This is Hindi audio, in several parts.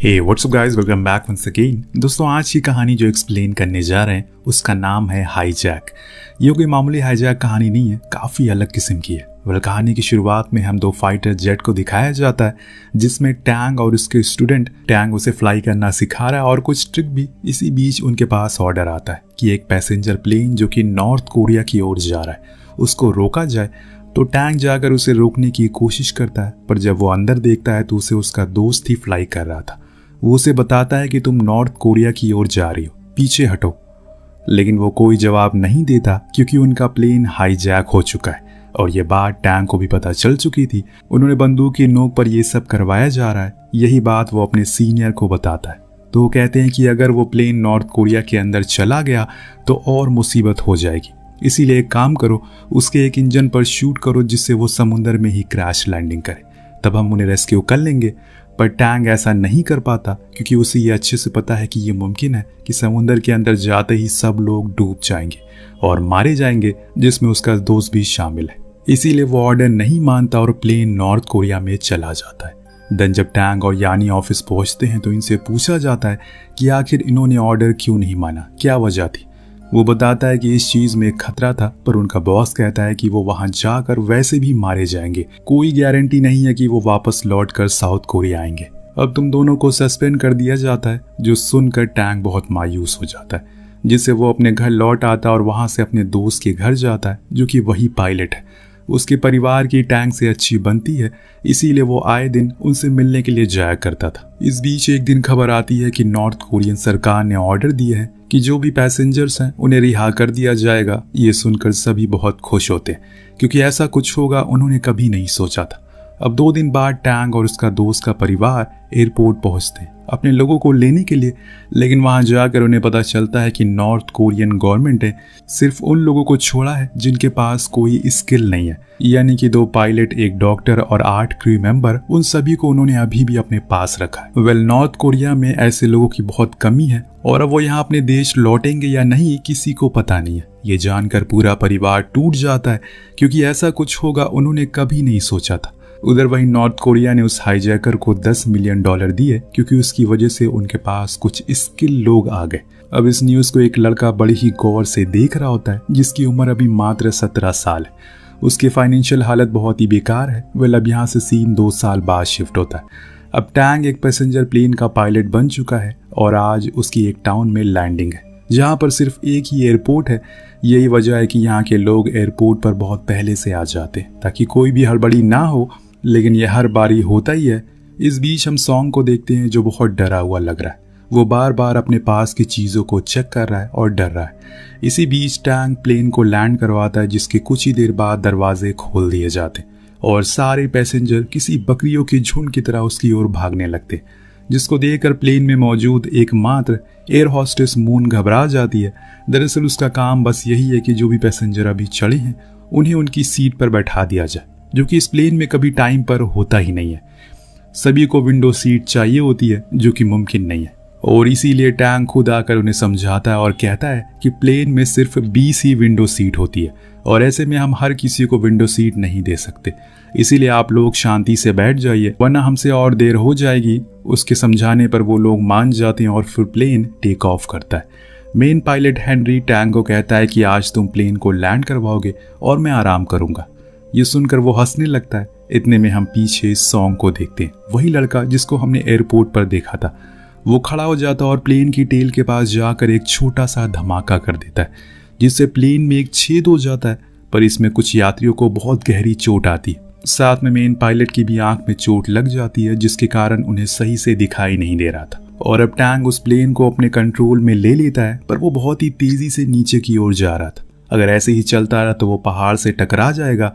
हे what's up guys, welcome back once again. दोस्तों, आज की कहानी जो एक्सप्लेन करने जा रहे हैं उसका नाम है हाईजैक। ये कोई मामूली हाईजैक कहानी नहीं है, काफ़ी अलग किस्म की है। कहानी की शुरुआत में हम दो फाइटर जेट को दिखाया जाता है जिसमें टैंग और उसके स्टूडेंट टैंग उसे फ्लाई करना सिखा रहा है और कुछ ट्रिक भी। इसी बीच उनके पास ऑर्डर आता है कि एक पैसेंजर प्लेन जो कि नॉर्थ कोरिया की ओर जा रहा है उसको रोका जाए। तो टैंग जाकर उसे रोकने की कोशिश करता है, पर जब वो अंदर देखता है तो उसे उसका दोस्त ही फ्लाई कर रहा था। वो उसे बताता है कि तुम नॉर्थ कोरिया की ओर जा रही हो, पीछे हटो। लेकिन वो कोई जवाब नहीं देता क्योंकि उनका प्लेन हाईजैक हो चुका है और ये बात टैंग को भी पता चल चुकी थी। उन्होंने बंदूक की नोक पर यह सब करवाया जा रहा है। यही बात वो अपने सीनियर को बताता है। तो वो कहते हैं कि अगर वो प्लेन नॉर्थ कोरिया के अंदर चला गया तो और मुसीबत हो जाएगी, इसीलिए एक काम करो, उसके एक इंजन पर शूट करो जिससे वो समुद्र में ही क्रैश लैंडिंग करे, तब हम उन्हें रेस्क्यू कर लेंगे। पर टैंग ऐसा नहीं कर पाता क्योंकि उसे ये अच्छे से पता है कि ये मुमकिन है कि समुद्र के अंदर जाते ही सब लोग डूब जाएंगे और मारे जाएंगे, जिसमें उसका दोस्त भी शामिल है। इसीलिए वो ऑर्डर नहीं मानता और प्लेन नॉर्थ कोरिया में चला जाता है। देन जब टैंग और यानी ऑफिस पहुंचते हैं तो इनसे पूछा जाता है कि आखिर इन्होंने ऑर्डर क्यों नहीं माना, क्या वजह थी। वो बताता है कि इस चीज में एक खतरा था, पर उनका बॉस कहता है कि वो वहां जाकर वैसे भी मारे जाएंगे, कोई गारंटी नहीं है कि वो वापस लौटकर साउथ कोरिया आएंगे। अब तुम दोनों को सस्पेंड कर दिया जाता है, जो सुनकर टैंग बहुत मायूस हो जाता है, जिससे वो अपने घर लौट आता है और वहां से अपने दोस्त के घर जाता है जो कि वही पायलट है। उसके परिवार की टैंग से अच्छी बनती है, इसीलिए वो आए दिन उनसे मिलने के लिए जाया करता था। इस बीच एक दिन खबर आती है कि नॉर्थ कोरियन सरकार ने ऑर्डर दिए हैं कि जो भी पैसेंजर्स हैं उन्हें रिहा कर दिया जाएगा। ये सुनकर सभी बहुत खुश होते हैं क्योंकि ऐसा कुछ होगा उन्होंने कभी नहीं सोचा था। अब 2 दिन बाद टैंग और उसका दोस्त का परिवार एयरपोर्ट पहुंचते हैं अपने लोगों को लेने के लिए, लेकिन वहां जाकर उन्हें पता चलता है कि नॉर्थ कोरियन गवर्नमेंट ने सिर्फ उन लोगों को छोड़ा है जिनके पास कोई स्किल नहीं है, यानी कि 2 पायलट, एक डॉक्टर और 8 क्रू मेंबर। उन सभी को उन्होंने अभी भी अपने पास रखा है। नॉर्थ कोरिया में ऐसे लोगों की बहुत कमी है और अब वो यहाँ अपने देश लौटेंगे या नहीं किसी को पता नहीं है। ये जानकर पूरा परिवार टूट जाता है क्योंकि ऐसा कुछ होगा उन्होंने कभी नहीं सोचा था। उधर वहीं नॉर्थ कोरिया ने उस हाईजैकर को $10 मिलियन दिए क्योंकि उसकी वजह से उनके पास कुछ स्किल लोग आ गए। अब इस न्यूज़ को एक लड़का बड़ी ही गौर से देख रहा होता है जिसकी उम्र अभी मात्र 17 साल है। उसकी फाइनेंशियल हालत बहुत ही बेकार है। वह अब यहाँ से सीन 2 साल बाद शिफ्ट होता है। अब टैंग एक पैसेंजर प्लेन का पायलट बन चुका है और आज उसकी एक टाउन में लैंडिंग है जहाँ पर सिर्फ एक ही एयरपोर्ट है। यही वजह है कि यहाँ के लोग एयरपोर्ट पर बहुत पहले से आ जाते हैं ताकि कोई भी हड़बड़ी ना हो, लेकिन यह हर बारी होता ही है। इस बीच हम सॉन्ग को देखते हैं जो बहुत डरा हुआ लग रहा है। वो बार बार अपने पास की चीज़ों को चेक कर रहा है और डर रहा है। इसी बीच टैंग प्लेन को लैंड करवाता है जिसके कुछ ही देर बाद दरवाजे खोल दिए जाते और सारे पैसेंजर किसी बकरियों के झुंड की तरह उसकी ओर भागने लगते, जिसको देखकर प्लेन में मौजूद एकमात्र एयर होस्टेस मून घबरा जाती है। दरअसल उसका काम बस यही है कि जो भी पैसेंजर अभी चढ़े हैं उन्हें उनकी सीट पर बैठा दिया जाए, जो कि इस प्लेन में कभी टाइम पर होता ही नहीं है। सभी को विंडो सीट चाहिए होती है जो कि मुमकिन नहीं है और इसीलिए टैंग खुद आकर उन्हें समझाता है और कहता है कि प्लेन में सिर्फ 20 ही विंडो सीट होती है और ऐसे में हम हर किसी को विंडो सीट नहीं दे सकते, इसीलिए आप लोग शांति से बैठ जाइए वरना हमसे और देर हो जाएगी। उसके समझाने पर वो लोग मान जाते हैं और फिर प्लेन टेक ऑफ करता है। मेन पायलट हेनरी टैंग को कहता है कि आज तुम प्लेन को लैंड करवाओगे और मैं आराम करूंगा। ये सुनकर वो हंसने लगता है। इतने में हम पीछे सॉन्ग को देखते हैं। वही लड़का जिसको हमने एयरपोर्ट पर देखा था वो खड़ा हो जाता और प्लेन की टेल के पास जाकर एक छोटा सा धमाका कर देता है जिससे प्लेन में एक छेद हो जाता है, पर इसमें कुछ यात्रियों को बहुत गहरी चोट आती है। साथ में मेन पायलट की भी आंख में चोट लग जाती है जिसके कारण उन्हें सही से दिखाई नहीं दे रहा था। और अब टैंग उस प्लेन को अपने कंट्रोल में ले लेता है, पर वो बहुत ही तेजी से नीचे की ओर जा रहा था। अगर ऐसे ही चलता रहा तो वो पहाड़ से टकरा जाएगा,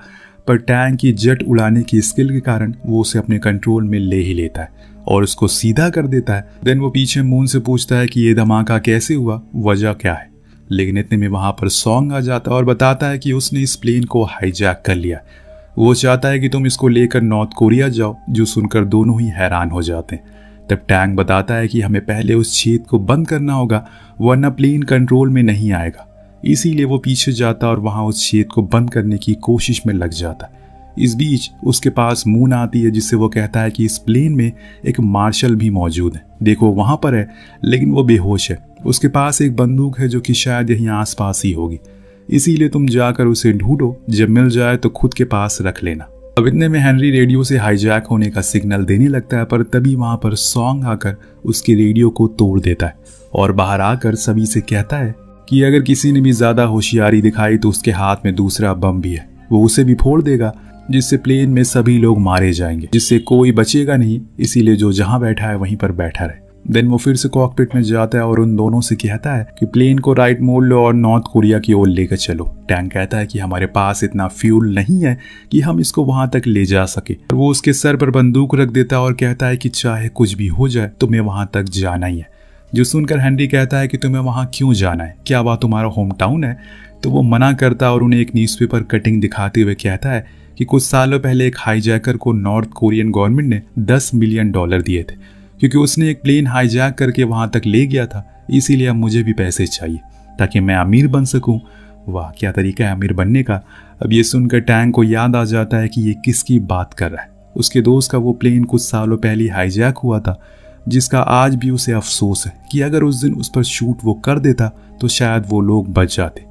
पर टैंग की जेट उड़ाने की स्किल के कारण वो उसे अपने कंट्रोल में ले ही लेता है और उसको सीधा कर देता है। देन वो पीछे मून से पूछता है कि ये धमाका कैसे हुआ, वजह क्या है। लेकिन इतने में वहां पर सॉन्ग आ जाता है और बताता है कि उसने इस प्लेन को हाईजैक कर लिया। वो चाहता है कि तुम इसको लेकर नॉर्थ कोरिया जाओ, जो सुनकर दोनों ही हैरान हो जाते हैं। तब टैंग बताता है कि हमें पहले उस छेद को बंद करना होगा वरना प्लेन कंट्रोल में नहीं आएगा। इसीलिए वो पीछे जाता और वहां उस छेद को बंद करने की कोशिश में लग जाता। इस बीच उसके पास मून आती है, जिससे वो कहता है कि इस प्लेन में एक मार्शल भी मौजूद है, देखो वहां पर है, लेकिन वो बेहोश है। उसके पास एक बंदूक है जो कि शायद यहीं आसपास ही होगी, इसीलिए तुम जाकर उसे ढूंढो, जब मिल जाए तो खुद के पास रख लेना। अब इतने में हेनरी रेडियो से हाईजैक होने का सिग्नल देने लगता है, पर तभी वहां पर सॉन्ग आकर उसके रेडियो को तोड़ देता है और बाहर आकर सभी से कहता है कि अगर किसी ने भी ज्यादा होशियारी दिखाई तो उसके हाथ में दूसरा बम भी है, वो उसे भी फोड़ देगा, जिससे प्लेन में सभी लोग मारे जाएंगे, जिससे कोई बचेगा नहीं, इसीलिए जो जहां बैठा है वहीं पर बैठा रहे। देन वो फिर से कॉकपिट में जाता है और उन दोनों से कहता है कि प्लेन को राइट मोड़ लो और नॉर्थ कोरिया की ओर लेकर चलो। टैंक कहता है कि हमारे पास इतना फ्यूल नहीं है कि हम इसको वहां तक ले जा सके। वो उसके सर पर बंदूक रख देता है और कहता है कि चाहे कुछ भी हो जाए तुम्हें वहां तक जाना ही है। जो सुनकर हेनरी कहता है कि तुम्हें वहां क्यों जाना है, क्या वह तुम्हारा होम टाउन है? तो वो मना करता है और उन्हें एक न्यूज़पेपर कटिंग दिखाते हुए कहता है कि कुछ सालों पहले एक हाईजैकर को नॉर्थ कोरियन गवर्नमेंट ने $10 मिलियन दिए थे, क्योंकि उसने एक प्लेन हाईजैक करके वहां तक ले गया था, इसीलिए अब मुझे भी पैसे चाहिए ताकि मैं अमीर बन सकूं। वाह, क्या तरीका है अमीर बनने का। अब ये सुनकर टैंक को याद आ जाता है कि ये किसकी बात कर रहा है। उसके दोस्त का वो प्लेन कुछ सालों पहले हाईजैक हुआ था, जिसका आज भी उसे अफसोस है कि अगर उस दिन उस पर शूट वो कर देता तो शायद वो लोग बच जाते।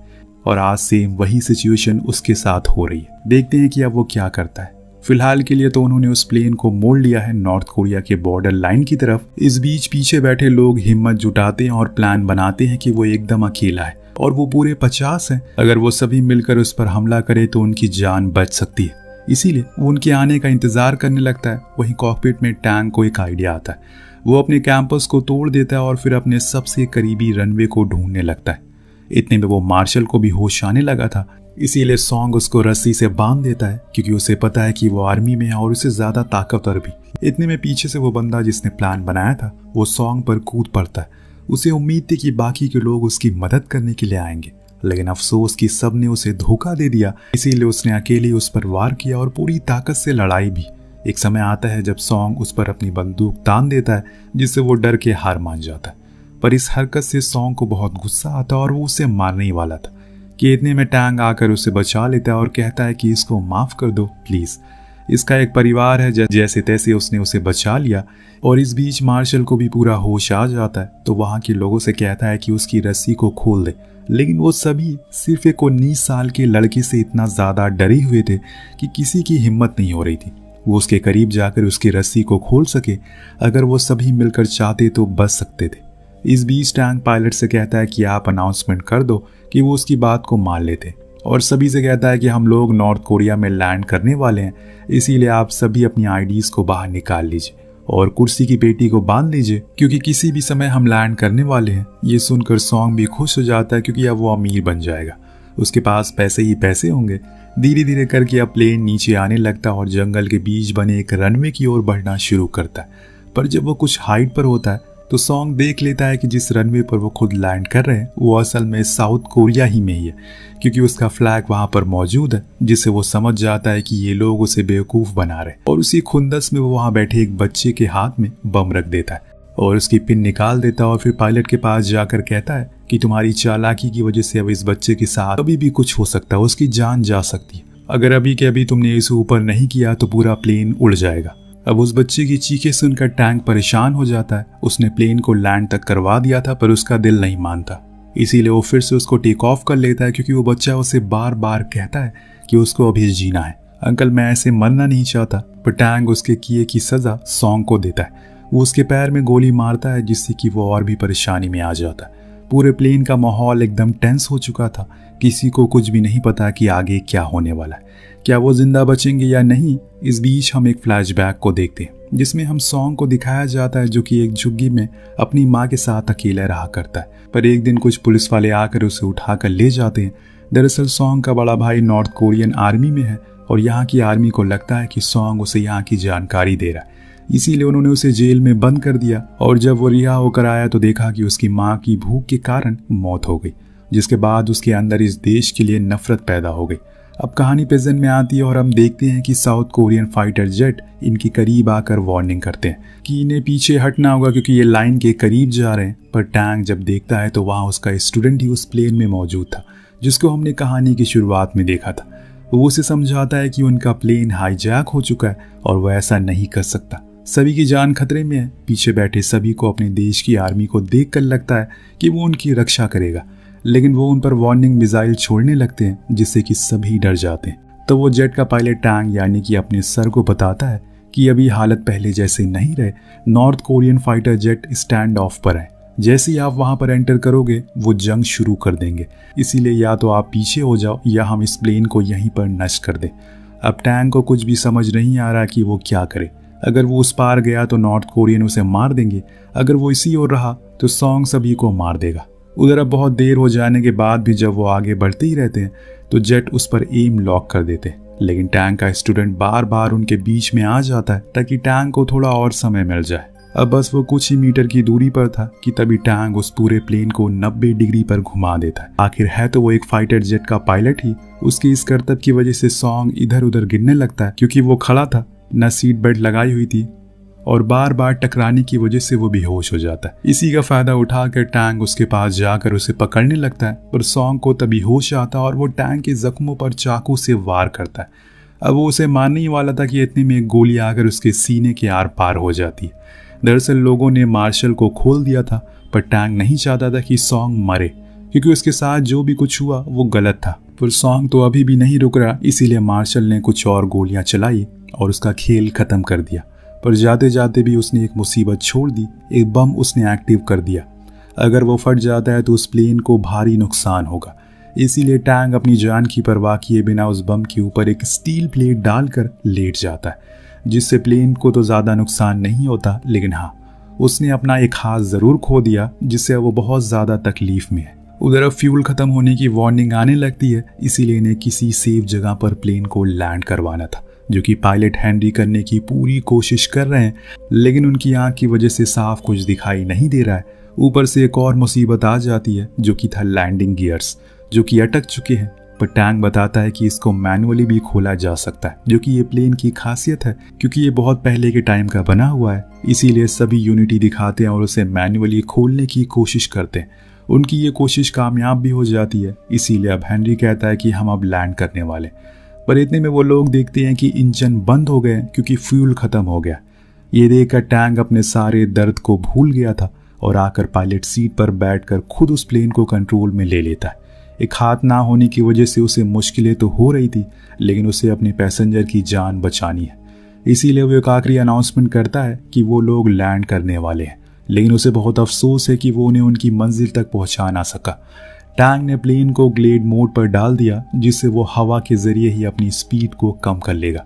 और आज सेम वही सिचुएशन उसके साथ हो रही है। देखते हैं कि अब वो क्या करता है। फिलहाल के लिए तो उन्होंने उस प्लेन को मोड़ लिया है नॉर्थ कोरिया के बॉर्डर लाइन की तरफ। इस बीच पीछे बैठे लोग हिम्मत जुटाते हैं और प्लान बनाते हैं कि वो एकदम अकेला है और वो पूरे 50 हैं। अगर वो सभी मिलकर उस पर हमला करे तो उनकी जान बच सकती है, इसीलिए वो उनके आने का इंतजार करने लगता है। वहीं कॉकपिट में टैंक को एक आइडिया आता है। वो अपने कैंपस को तोड़ देता है और फिर अपने सबसे करीबी रनवे को ढूंढने लगता है। इतने में वो मार्शल को भी होश आने लगा था, इसीलिए सॉन्ग उसको रस्सी से बांध देता है, क्योंकि उसे पता है कि वो आर्मी में है और उससे ज्यादा ताकतवर भी। इतने में पीछे से वो बंदा जिसने प्लान बनाया था वो सॉन्ग पर कूद पड़ता है। उसे उम्मीद थी कि बाकी के लोग उसकी मदद करने के लिए आएंगे, लेकिन अफसोस कि सबने उसे धोखा दे दिया, इसीलिए उसने अकेले उस पर वार किया और पूरी ताकत से लड़ाई भी। एक समय आता है जब सॉन्ग उस पर अपनी बंदूक तान देता है, जिससे वो डर के हार मान जाता है। पर इस हरकत से सॉन्ग को बहुत गुस्सा आता और वो उसे मारने ही वाला था कि इतने में टैंग आकर उसे बचा लेता है और कहता है कि इसको माफ कर दो प्लीज, इसका एक परिवार है। जैसे तैसे उसने उसे बचा लिया। और इस बीच मार्शल को भी पूरा होश आ जाता है, तो वहां के लोगों से कहता है कि उसकी रस्सी को खोल दे, लेकिन वो सभी सिर्फ एक 19 साल के लड़के से इतना ज्यादा डरे हुए थे कि किसी की हिम्मत नहीं हो रही थी वो उसके करीब जाकर उसकी रस्सी को खोल सके। अगर वो सभी मिलकर चाहते तो बच सकते थे। इस बीच टैंक पायलट से कहता है कि आप अनाउंसमेंट कर दो कि वो उसकी बात को मान लेते, और सभी से कहता है कि हम लोग नॉर्थ कोरिया में लैंड करने वाले हैं, इसीलिए आप सभी अपनी आईडीज को बाहर निकाल लीजिए और कुर्सी की पेटी को बांध लीजिए, क्योंकि किसी भी समय हम लैंड करने वाले हैं। ये सुनकर सॉन्ग भी खुश हो जाता है, क्योंकि अब वो अमीर बन जाएगा, उसके पास पैसे ही पैसे होंगे। धीरे धीरे करके अब प्लेन नीचे आने लगता और जंगल के बीच बने एक रनवे की ओर बढ़ना शुरू करता है। पर जब वो कुछ हाइट पर होता है तो सॉन्ग देख लेता है कि जिस रनवे पर वो खुद लैंड कर रहे हैं वो असल में साउथ कोरिया ही में ही है, क्योंकि उसका फ्लैग वहां पर मौजूद है, जिससे वो समझ जाता है कि ये लोग उसे बेवकूफ बना रहे हैं। और उसी खुंदस में वो वहां बैठे एक बच्चे के हाथ में बम रख देता है और उसकी पिन निकाल देता है और फिर पायलट के पास जाकर कहता है कि तुम्हारी चालाकी की वजह से अब इस बच्चे के साथ अभी भी कुछ हो सकता है, उसकी जान जा सकती है। अगर अभी के अभी तुमने इसे ऊपर नहीं किया तो पूरा प्लेन उड़ जाएगा। अब उस बच्चे की चीखें सुनकर टैंक परेशान हो जाता है। उसने प्लेन को लैंड तक करवा दिया था, पर उसका दिल नहीं मानता, इसीलिए वो फिर से उसको टेक ऑफ कर लेता है, क्योंकि वो बच्चा उसे बार बार कहता है कि उसको अभी जीना है। अंकल, मैं ऐसे मरना नहीं चाहता। पर टैंक उसके किए की सजा सॉन्ग को देता है। वो उसके पैर में गोली मारता है, जिससे कि वो और भी परेशानी में आ जाता है। पूरे प्लेन का माहौल एकदम टेंस हो चुका था। किसी को कुछ भी नहीं पता कि आगे क्या होने वाला है, क्या वो जिंदा बचेंगे या नहीं। इस बीच हम एक फ्लैशबैक को देखते हैं, जिसमें हम सॉन्ग को दिखाया जाता है जो कि एक झुग्गी में अपनी माँ के साथ अकेला रहा करता है। पर एक दिन कुछ पुलिस वाले आकर उसे उठाकर ले जाते हैं। दरअसल सॉन्ग का बड़ा भाई नॉर्थ कोरियन आर्मी में है और यहाँ की आर्मी को लगता है कि सॉन्ग उसे यहाँ की जानकारी दे रहा है, इसीलिए उन्होंने उसे जेल में बंद कर दिया। और जब वो रिहा होकर आया तो देखा कि उसकी माँ की भूख के कारण मौत हो गई, जिसके बाद उसके अंदर इस देश के लिए नफरत पैदा हो गई। अब कहानी प्रेजेंट में आती है और हम देखते हैं कि साउथ कोरियन फाइटर जेट इनके करीब आकर वार्निंग करते हैं कि इन्हें पीछे हटना होगा, क्योंकि ये लाइन के करीब जा रहे हैं। पर टैंक जब देखता है तो वहाँ उसका स्टूडेंट ही उस प्लेन में मौजूद था, जिसको हमने कहानी की शुरुआत में देखा था। वो उसे समझाता है कि उनका प्लेन हाईजैक हो चुका है और वह ऐसा नहीं कर सकता। सभी की जान खतरे में है। पीछे बैठे सभी को अपने देश की आर्मी को देखकर लगता है कि वो उनकी रक्षा करेगा, लेकिन वो उन पर वार्निंग मिसाइल छोड़ने लगते हैं जिससे कि सभी डर जाते हैं। तो वो जेट का पायलट टैंग यानी कि अपने सर को बताता है कि अभी हालत पहले जैसे नहीं रहे, north Korean fighter jet stand of पर है। जैसे ही आप वहां पर एंटर करोगे वो जंग शुरू कर देंगे, इसीलिए या तो आप पीछे हो जाओ या हम इस प्लेन को यहीं पर नष्ट कर दें। अब टैंग को कुछ भी समझ नहीं आ रहा कि वो क्या करे। अगर वो उस पार गया तो नॉर्थ कोरियन उसे मार देंगे, अगर वो इसी ओर रहा तो सॉन्ग सभी को मार देगा। उधर अब बहुत देर हो जाने के बाद भी जब वो आगे बढ़ते ही रहते हैं तो जेट उस पर एम लॉक कर देते हैं, लेकिन टैंक का स्टूडेंट बार बार उनके बीच में आ जाता है ताकि टैंक को थोड़ा और समय मिल जाए। अब बस वो कुछ ही मीटर की दूरी पर था कि तभी टैंक उस पूरे प्लेन को 90 डिग्री पर घुमा देता है। आखिर है तो वो एक फाइटर जेट का पायलट ही, उसकी इस करतब की वजह से सॉन्ग इधर उधर गिरने लगता है क्योंकि वो खड़ा था, न सीट बेल्ट लगाई हुई थी और बार बार टकराने की वजह से वो बेहोश हो जाता है। इसी का फायदा उठाकर टैंक उसके पास जाकर उसे पकड़ने लगता है, पर सॉन्ग को तभी होश आता है और वो टैंक के जख्मों पर चाकू से वार करता है। अब वो उसे मारने ही वाला था कि इतने में एक गोली आकर उसके सीने के आर पार हो जाती है। दरअसल लोगों ने मार्शल को खोल दिया था, पर टैंक नहीं चाहता था कि सॉन्ग मरे क्योंकि उसके साथ जो भी कुछ हुआ वो गलत था। पर सॉन्ग तो अभी भी नहीं रुक रहा, इसीलिए मार्शल ने कुछ और गोलियां चलाई और उसका खेल खत्म कर दिया। पर जाते जाते भी उसने एक मुसीबत छोड़ दी, एक बम उसने एक्टिव कर दिया। अगर वो फट जाता है तो उस प्लेन को भारी नुकसान होगा, इसीलिए टैंक अपनी जान की परवाह किए बिना उस बम के ऊपर एक स्टील प्लेट डालकर लेट जाता है, जिससे प्लेन को तो ज़्यादा नुकसान नहीं होता, लेकिन हाँ उसने अपना एक हाथ ज़रूर खो दिया जिससे वो बहुत ज़्यादा तकलीफ में है। उधर अब फ्यूल खत्म होने की वार्निंग आने लगती है, इसीलिए इन्हें किसी सेफ जगह पर प्लेन को लैंड करवाना था, जो कि पायलट हेनरी करने की पूरी कोशिश कर रहे हैं, लेकिन उनकी आंख की वजह से साफ कुछ दिखाई नहीं दे रहा है। ऊपर से एक और मुसीबत आ जाती है जो कि था लैंडिंग गियर्स, जो कि अटक चुके हैं। पर टैंक बताता है कि इसको मैनुअली भी खोला जा सकता है, जो कि ये प्लेन की खासियत है क्योंकि ये बहुत पहले के टाइम का बना हुआ है, इसीलिए सभी यूनिटी दिखाते हैं और उसे मैनुअली खोलने की कोशिश करते हैं। उनकी ये कोशिश कामयाब भी हो जाती है, इसीलिए अब हेनरी कहता है कि हम अब लैंड करने वाले। पर इतने में वो लोग देखते हैं कि इंजन बंद हो गए क्योंकि फ्यूल खत्म हो गया। ये देखकर टैंक अपने सारे दर्द को भूल गया था और आकर पायलट सीट पर बैठकर खुद उस प्लेन को कंट्रोल में ले लेता है। एक हाथ ना होने की वजह से उसे मुश्किलें तो हो रही थी, लेकिन उसे अपने पैसेंजर की जान बचानी है, इसीलिए वो एक आखिरी अनाउंसमेंट करता है कि वो लोग लैंड करने वाले हैं। लेकिन उसे बहुत अफसोस है कि वो उन्हें उनकी मंजिल तक पहुंचा ना सका। टैंक ने प्लेन को ग्लेड मोड पर डाल दिया, जिससे वो हवा के जरिए ही अपनी स्पीड को कम कर लेगा,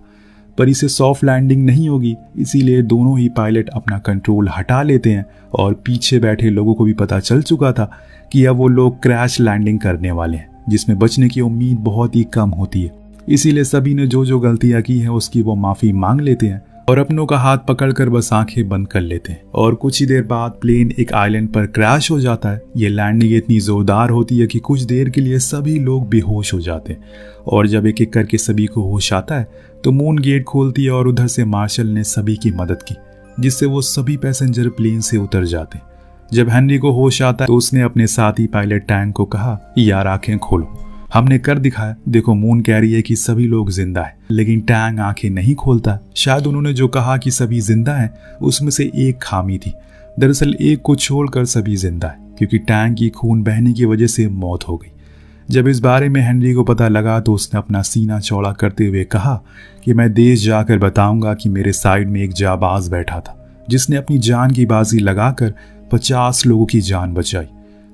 पर इसे सॉफ्ट लैंडिंग नहीं होगी, इसीलिए दोनों ही पायलट अपना कंट्रोल हटा लेते हैं और पीछे बैठे लोगों को भी पता चल चुका था कि अब वो लोग क्रैश लैंडिंग करने वाले हैं, जिसमें बचने की उम्मीद बहुत ही कम होती है। इसीलिए सभी ने जो जो गलतियां की हैं उसकी वो माफी मांग लेते हैं और अपनों का हाथ पकड़कर बस आंखें बंद कर लेते हैं। और कुछ ही देर बाद प्लेन एक आइलैंड पर क्रैश हो जाता है। ये लैंडिंग इतनी जोरदार होती है कि कुछ देर के लिए सभी लोग बेहोश हो जाते हैं, और जब एक एक करके सभी को होश आता है तो मून गेट खोलती है और उधर से मार्शल ने सभी की मदद की, जिससे वो सभी पैसेंजर प्लेन से उतर जाते हैं। जब हेनरी को होश आता है तो उसने अपने साथी पायलट टैंक को कहा, यार आंखें खोलो, हमने कर दिखाया, देखो मून कह रही है कि सभी लोग जिंदा है। लेकिन टैंक आंखें नहीं खोलता। शायद उन्होंने जो कहा कि सभी जिंदा हैं उसमें से एक खामी थी। दरअसल एक को छोड़कर सभी जिंदा है, क्योंकि टैंक की खून बहने की वजह से मौत हो गई। जब इस बारे में हेनरी को पता लगा तो उसने अपना सीना चौड़ा करते हुए कहा कि मैं देश जाकर बताऊंगा कि मेरे साइड में एक जाबाज बैठा था जिसने अपनी जान की बाजी लगाकर 50 लोगों की जान बचाई।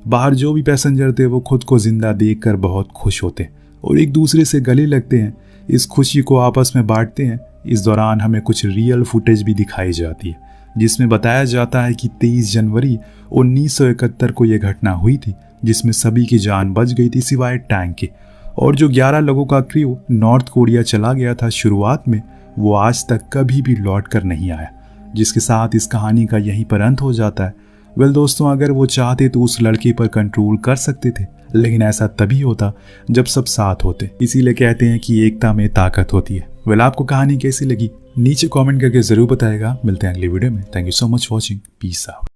बाहर जो भी पैसेंजर थे वो खुद को जिंदा देखकर बहुत खुश होते और एक दूसरे से गले लगते हैं, इस खुशी को आपस में बांटते हैं। इस दौरान हमें कुछ रियल फुटेज भी दिखाई जाती है, जिसमें बताया जाता है कि 23 जनवरी 1971 को यह घटना हुई थी, जिसमें सभी की जान बच गई थी सिवाय टैंक के। और जो 11 लोगों का क्रू नॉर्थ कोरिया चला गया था शुरुआत में, वो आज तक कभी भी लौट कर नहीं आया। जिसके साथ इस कहानी का यहीं पर अंत हो जाता है। वेल दोस्तों, अगर वो चाहते तो उस लड़के पर कंट्रोल कर सकते थे, लेकिन ऐसा तभी होता जब सब साथ होते। इसीलिए कहते हैं कि एकता में ताकत होती है। वेल आपको कहानी कैसी लगी नीचे कमेंट करके जरूर बताएगा। मिलते हैं अगली वीडियो में। Thank you so much watching. Peace out.